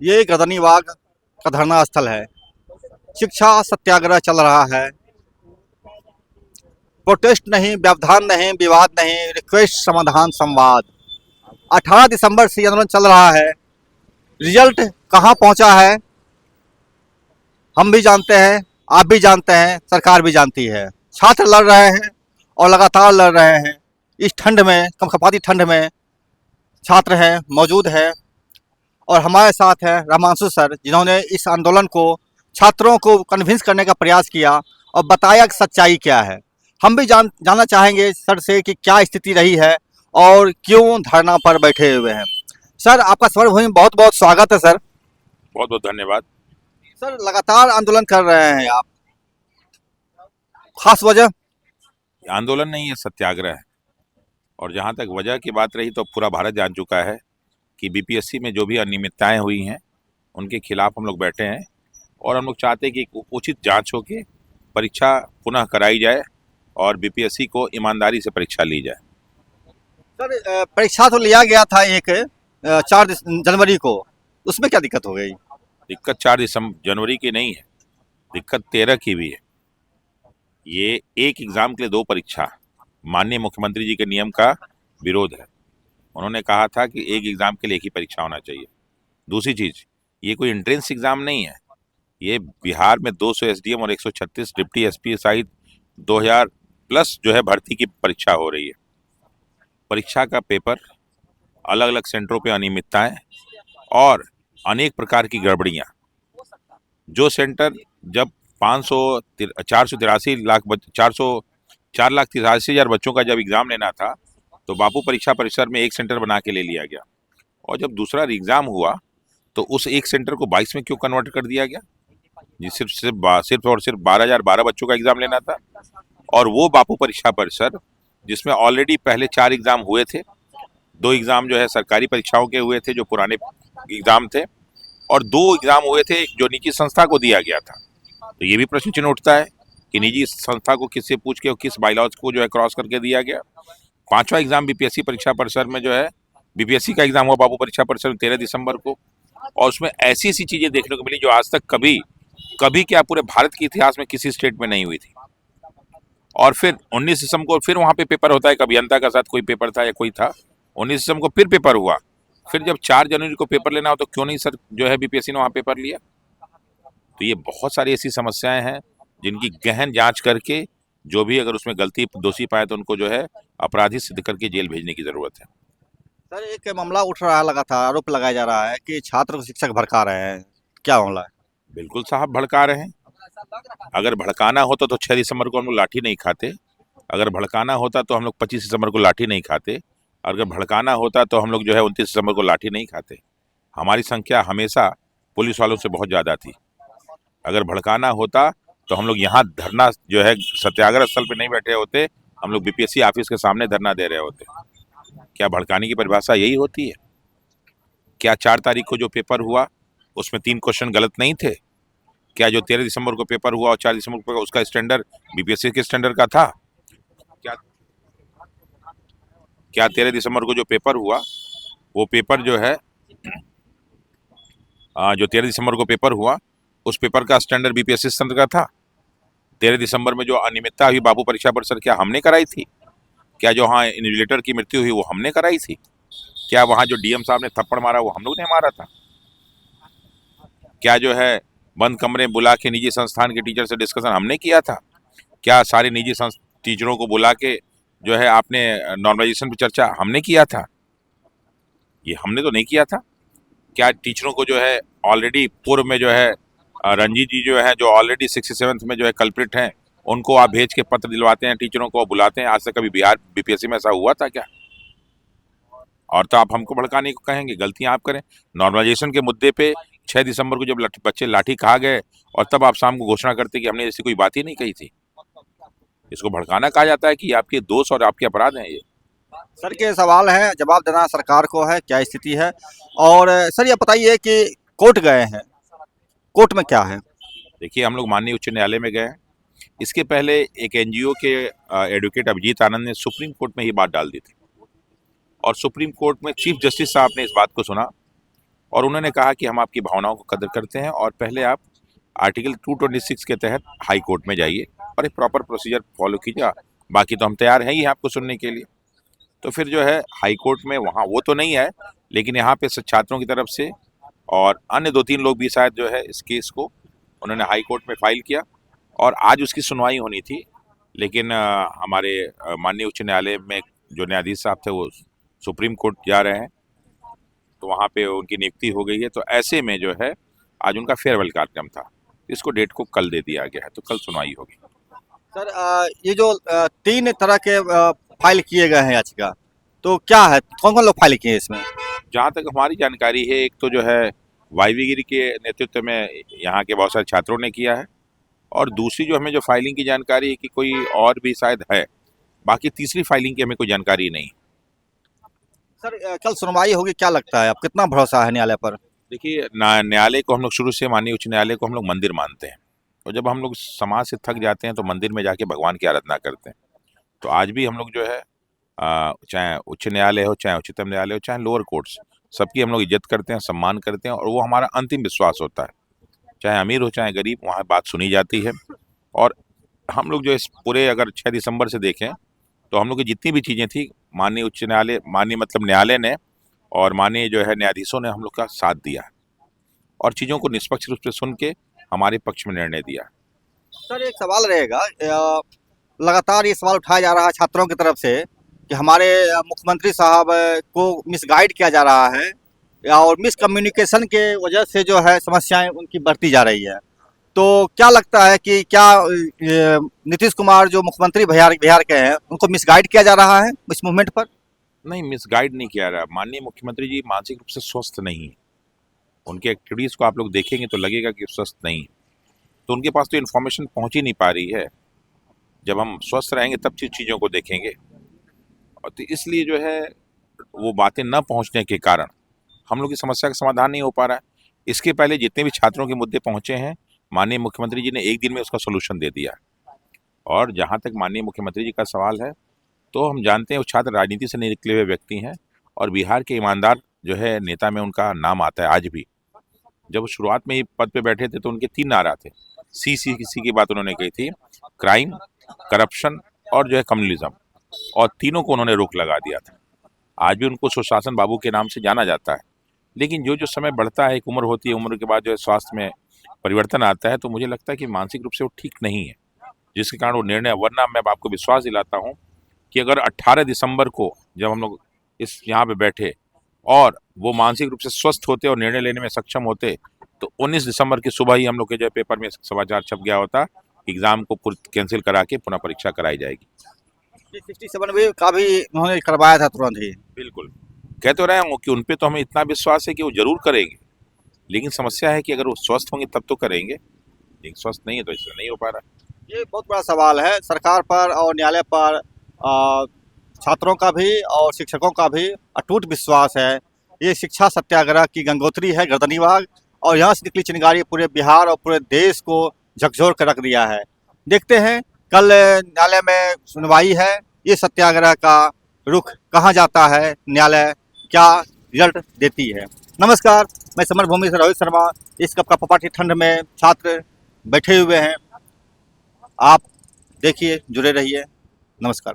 ये गदनीबाग का धरना स्थल है। शिक्षा सत्याग्रह चल रहा है। प्रोटेस्ट नहीं, व्यवधान नहीं, विवाद नहीं, रिक्वेस्ट समाधान संवाद। 18 दिसंबर से ये आंदोलन चल रहा है। रिजल्ट कहाँ पहुंचा है हम भी जानते हैं, आप भी जानते हैं, सरकार भी जानती है। छात्र लड़ रहे हैं और लगातार लड़ रहे हैं। इस ठंड में, कपकपाती ठंड में छात्र हैं, मौजूद है। और हमारे साथ है रामांशु सर, जिन्होंने इस आंदोलन को, छात्रों को कन्विंस करने का प्रयास किया और बताया कि सच्चाई क्या है। हम भी जानना चाहेंगे सर से कि क्या स्थिति रही है और क्यों धरना पर बैठे हुए हैं। सर, आपका स्वर्णभूमि में बहुत बहुत स्वागत है सर। बहुत बहुत धन्यवाद। सर, लगातार आंदोलन कर रहे हैं आप, खास वजह? आंदोलन नहीं, ये सत्याग्रह है। और जहाँ तक वजह की बात रही तो पूरा भारत जान चुका है कि बीपीएससी में जो भी अनियमितताएं हुई हैं उनके खिलाफ हम लोग बैठे हैं। और हम लोग चाहते हैं कि एक उचित जांच हो के परीक्षा पुनः कराई जाए और बीपीएससी को ईमानदारी से परीक्षा ली जाए। सर, परीक्षा तो लिया गया था एक 4 जनवरी को, उसमें क्या दिक्कत हो गई? दिक्कत 4 जनवरी की नहीं है, दिक्कत 13 की भी है। ये एक एग्जाम के लिए 2 परीक्षा, माननीय मुख्यमंत्री जी के नियम का विरोध है। उन्होंने कहा था कि एक एग्जाम के लिए एक ही परीक्षा होना चाहिए। दूसरी चीज, ये कोई एंट्रेंस एग्जाम नहीं है। ये बिहार में 200 एसडीएम और 136 डिप्टी एसपी सहित 2000 प्लस जो है भर्ती की परीक्षा हो रही है। परीक्षा का पेपर, अलग अलग सेंटरों पे अनियमितताएं और अनेक प्रकार की गड़बड़ियां। जो सेंटर जब 4 लाख 83 हजार बच्चों का जब एग्जाम लेना था तो बापू परीक्षा परिसर में एक सेंटर बना के ले लिया गया। और जब दूसरा एग्जाम हुआ तो उस एक सेंटर को 22 में क्यों कन्वर्ट कर दिया गया? जी, सिर्फ 12 बच्चों का एग्जाम लेना था। और वो बापू परीक्षा परिसर जिसमें ऑलरेडी पहले 4 एग्जाम हुए थे, 2 एग्जाम जो है सरकारी परीक्षाओं के हुए थे जो पुराने एग्जाम थे, और 2 एग्जाम हुए थे जो निजी संस्था को दिया गया था। तो ये भी प्रश्न चिन्ह उठता है कि निजी संस्था को किससे पूछ के और किस बाइलॉज को जो है क्रॉस करके दिया गया। 5वां एग्जाम बीपीएससी परीक्षा परिसर में जो है, बीपीएससी का एग्जाम हुआ बाबू परीक्षा परिसर में 13 दिसंबर को। और उसमें ऐसी ऐसी चीजें देखने को मिली जो आज तक कभी कभी क्या पूरे भारत के इतिहास में किसी स्टेट में नहीं हुई थी। और फिर 19 दिसंबर को फिर वहां पे पेपर होता है, एक अभियंता का साथ कोई पेपर था या कोई था। 19 दिसंबर को फिर पेपर हुआ। फिर जब 4 जनवरी को पेपर लेना हो तो क्यों नहीं सर जो है बीपीएससी ने वहां पेपर लिया? तो ये बहुत सारी ऐसी समस्याएं हैं जिनकी गहन जांच करके जो भी अगर उसमें गलती दोषी पाए तो उनको जो है अपराधी सिद्ध करके जेल भेजने की जरूरत है। सर, एक मामला उठ रहा लगा था, आरोप लगाया जा रहा है कि छात्र को शिक्षक भड़का रहे हैं। क्या मामला है? बिल्कुल साहब, भड़का रहे हैं। अगर भड़काना होता तो 6 दिसंबर को हम लोग लाठी नहीं खाते। अगर भड़काना होता तो हम लोग 25 दिसंबर को लाठी नहीं खाते। अगर भड़काना होता तो हम लोग जो है 29 दिसंबर को लाठी नहीं खाते। हमारी संख्या हमेशा पुलिस वालों से बहुत ज़्यादा थी। अगर भड़काना होता तो हम लोग यहाँ धरना जो है सत्याग्रह स्थल पे नहीं बैठे होते, हम लोग बीपीएससी ऑफिस के सामने धरना दे रहे होते। क्या भड़काने की परिभाषा यही होती है? क्या 4 तारीख को जो पेपर हुआ उसमें 3 क्वेश्चन गलत नहीं थे? क्या जो 13 दिसंबर को पेपर हुआ और 4 दिसंबर को उसका स्टैंडर्ड बीपीएससी के स्टैंडर्ड का था? क्या क्या 13 दिसंबर को जो पेपर हुआ वो पेपर जो है जो 13 दिसंबर को पेपर हुआ उस पेपर का स्टैंडर्ड बीपीएससी स्टैंडर्ड का था? 13 दिसंबर में जो अनियमितता हुई बाबू परीक्षा परिसर, क्या हमने कराई थी? क्या जो वहाँ इन्विजिलेटर की मृत्यु हुई वो हमने कराई थी? क्या वहाँ जो डीएम साहब ने थप्पड़ मारा वो हम लोग ने मारा था? क्या जो है बंद कमरे बुला के निजी संस्थान के टीचर से डिस्कशन हमने किया था? क्या सारे निजी टीचरों को बुला के जो है आपने नॉर्मलाइजेशन पे चर्चा हमने किया था? ये हमने तो नहीं किया था। क्या टीचरों को जो है ऑलरेडी पूर्व में जो है रंजीत जी जो है जो ऑलरेडी 67th में जो है कल्प्रिट हैं उनको आप भेज के पत्र दिलवाते हैं, टीचरों को बुलाते हैं? आज तक कभी बिहार बीपीएससी में ऐसा हुआ था क्या? और तो आप हमको भड़काने को कहेंगे, गलतियां आप करें। नॉर्मलाइजेशन के मुद्दे पे 6 दिसंबर को जब बच्चे लाठी खा गए और तब आप शाम को घोषणा करते कि हमने ऐसी कोई बात ही नहीं कही थी। इसको भड़काना कहा जाता है कि आपके दोष और आपके अपराध हैं ये। सर के सवाल है, जवाब देना सरकार को है, क्या स्थिति है। और सर, ये बताइए कि कोर्ट गए हैं, कोर्ट में क्या है? देखिए, हम लोग माननीय उच्च न्यायालय में गए हैं। इसके पहले एक एनजीओ के एडवोकेट अभिजीत आनंद ने सुप्रीम कोर्ट में ही बात डाल दी थी और सुप्रीम कोर्ट में चीफ जस्टिस साहब ने इस बात को सुना और उन्होंने कहा कि हम आपकी भावनाओं को कदर करते हैं और पहले आप आर्टिकल 226 के तहत हाई कोर्ट में जाइए और एक प्रॉपर प्रोसीजर फॉलो कीजिए, बाकी तो हम तैयार हैं ही आपको सुनने के लिए। तो फिर जो है हाई कोर्ट में वहाँ वो तो नहीं है, लेकिन यहाँ पे छात्रों की तरफ से और अन्य 2-3 लोग भी शायद जो है इस केस को उन्होंने हाई कोर्ट में फाइल किया और आज उसकी सुनवाई होनी थी, लेकिन हमारे माननीय उच्च न्यायालय में जो न्यायाधीश साहब थे वो सुप्रीम कोर्ट जा रहे हैं, तो वहाँ पे उनकी नियुक्ति हो गई है। तो ऐसे में जो है आज उनका फेयरवेल कार्यक्रम था, इसको डेट को कल दे दिया गया है, तो कल सुनवाई होगी। सर ये जो 3 तरह के फाइल किए गए हैं याचिका, तो क्या है, कौन कौन लोग फाइल किए हैं इसमें? जहाँ तक हमारी जानकारी है, एक तो जो है वाईवी गिरी के नेतृत्व में यहाँ के बहुत सारे छात्रों ने किया है, और दूसरी जो हमें जो फाइलिंग की जानकारी है कि कोई और भी शायद है, बाकी तीसरी फाइलिंग की हमें कोई जानकारी नहीं। सर कल सुनवाई होगी, क्या लगता है, आप कितना भरोसा है न्यायालय पर? देखिए, न्यायालय को हम लोग शुरू से, माननीय उच्च न्यायालय को हम लोग मंदिर मानते हैं, और जब हम लोग समाज से थक जाते हैं तो मंदिर में जाके भगवान की आराधना करते हैं। तो आज भी हम लोग जो है चाहे उच्च न्यायालय हो, चाहे उच्चतम न्यायालय हो, चाहे लोअर कोर्ट्स, सबकी हम लोग इज्जत करते हैं, सम्मान करते हैं, और वो हमारा अंतिम विश्वास होता है। चाहे अमीर हो चाहे गरीब, वहाँ बात सुनी जाती है। और हम लोग जो इस पूरे अगर 6 दिसंबर से देखें तो हम लोग की जितनी भी चीज़ें थी, माननीय उच्च न्यायालय, माननीय मतलब न्यायालय ने और माननीय जो है न्यायाधीशों ने हम लोग का साथ दिया और चीज़ों को निष्पक्ष रूप से सुन के हमारे पक्ष में निर्णय दिया। सर एक सवाल रहेगा, लगातार ये सवाल उठाया जा रहा है छात्रों की तरफ से कि हमारे मुख्यमंत्री साहब को मिसगाइड किया जा रहा है, और मिसकम्युनिकेशन के वजह से जो है समस्याएं उनकी बढ़ती जा रही है। तो क्या लगता है कि क्या नीतीश कुमार जो मुख्यमंत्री बिहार के हैं, उनको मिसगाइड किया जा रहा है इस मूवमेंट पर? नहीं, मिसगाइड नहीं किया रहा। माननीय मुख्यमंत्री जी मानसिक रूप से स्वस्थ नहीं है, उनके एक्टिविटीज़ को आप लोग देखेंगे तो लगेगा कि स्वस्थ नहीं है, तो उनके पास तो इन्फॉर्मेशन पहुंच ही नहीं पा रही है। जब हम स्वस्थ रहेंगे तब चीज़ों को देखेंगे, और तो इसलिए जो है वो बातें न पहुंचने के कारण हम लोग की समस्या का समाधान नहीं हो पा रहा है। इसके पहले जितने भी छात्रों के मुद्दे पहुंचे हैं, माननीय मुख्यमंत्री जी ने एक दिन में उसका सोल्यूशन दे दिया। और जहां तक माननीय मुख्यमंत्री जी का सवाल है, तो हम जानते हैं वो छात्र राजनीति से नहीं निकले हुए व्यक्ति हैं, और बिहार के ईमानदार जो है नेता में उनका नाम आता है आज भी। जब वो शुरुआत में ही पद पे बैठे थे तो उनके 3 नारा थे, सी की बात उन्होंने कही थी, क्राइम, करप्शन और जो है कम्युनलिज्म, और तीनों को उन्होंने रोक लगा दिया था। आज भी उनको सुशासन बाबू के नाम से जाना जाता है, लेकिन जो जो समय बढ़ता है, एक उम्र होती है, उम्र के बाद जो है स्वास्थ्य में परिवर्तन आता है, तो मुझे लगता है कि मानसिक रूप से वो ठीक नहीं है, जिसके कारण वो निर्णय, वरना मैं आपको विश्वास दिलाता हूँ कि अगर 18 दिसंबर को जब हम लोग इस यहाँ पे बैठे और वो मानसिक रूप से स्वस्थ होते और निर्णय लेने में सक्षम होते, तो 19 दिसंबर की सुबह ही हम लोग के जो पेपर में समाचार छप गया होता, एग्जाम को कैंसिल करा के पुनः परीक्षा कराई जाएगी। 67 भी का भी उन्होंने करवाया था तुरंत ही। बिल्कुल, कह तो रहे हूँ कि उन पे तो हमें इतना विश्वास है कि वो जरूर करेंगे, लेकिन समस्या है कि अगर वो स्वस्थ होंगे तब तो करेंगे, लेकिन स्वस्थ नहीं है तो इसलिए नहीं हो पा रहा। ये बहुत बड़ा सवाल है सरकार पर और न्यायालय पर। छात्रों का भी और शिक्षकों का भी अटूट विश्वास है। ये शिक्षा सत्याग्रह की गंगोत्री है, गर्दनीबाग, और यहाँ से निकली चिंगारी पूरे बिहार और पूरे देश को झकझोर कर रख दिया है। देखते हैं कल न्यायालय में सुनवाई है, ये सत्याग्रह का रुख कहाँ जाता है, न्यायालय क्या रिजल्ट देती है। नमस्कार, मैं समर भूमि से रोहित शर्मा। इस कप का पपाटी ठंड में छात्र बैठे हुए हैं, आप देखिए, जुड़े रहिए। नमस्कार।